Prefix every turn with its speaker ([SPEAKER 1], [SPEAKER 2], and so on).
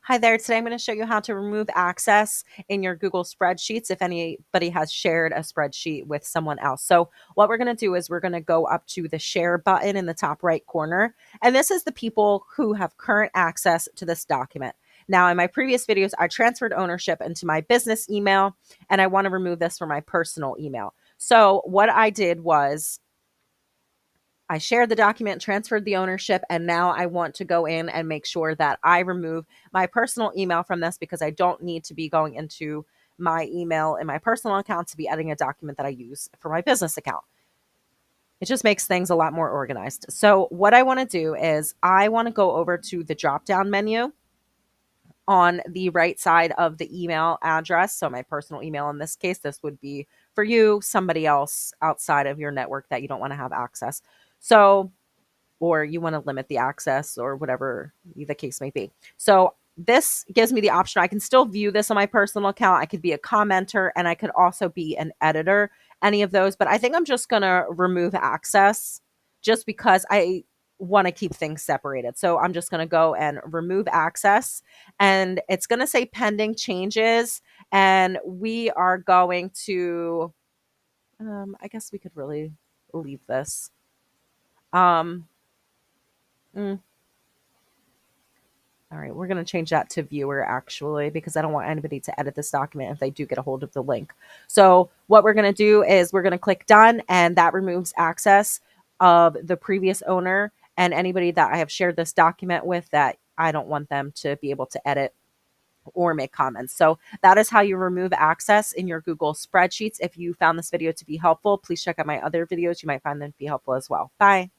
[SPEAKER 1] Hi there. Today I'm going to show you how to remove access in your Google spreadsheets if anybody has shared a spreadsheet with someone else. So what we're going to do is we're going to go up to the share button in the top right corner. And this is the people who have current access to this document. Now, in my previous videos, I transferred ownership into my business email, and I want to remove this from my personal email. So what I did was I shared the document, transferred the ownership, and now I want to go in and make sure that I remove my personal email from this because I don't need to be going into my email in my personal account to be editing a document that I use for my business account. It just makes things a lot more organized. So what I want to do is I want to go over to the drop-down menu on the right side of the email address. So my personal email, in this case, this would be for you, somebody else outside of your network that you don't want to have access. So or you want to limit the access or whatever the case may be. So this gives me the option. I can still view this on my personal account. I could be a commenter and I could also be an editor, any of those. But I think I'm just going to remove access just because I want to keep things separated. So I'm just going to go and remove access and it's going to say pending changes. And we are going to, I guess we could really leave this. Um, mm, All right, we're going to change that to viewer actually, because I don't want anybody to edit this document if they do get a hold of the link. So what we're going to do is we're going to click done, and that removes access of the previous owner and anybody that I have shared this document with that I don't want them to be able to edit or make comments. So that is how you remove access in your Google spreadsheets. If you found this video to be helpful, please check out my other videos. You might find them to be helpful as well. Bye.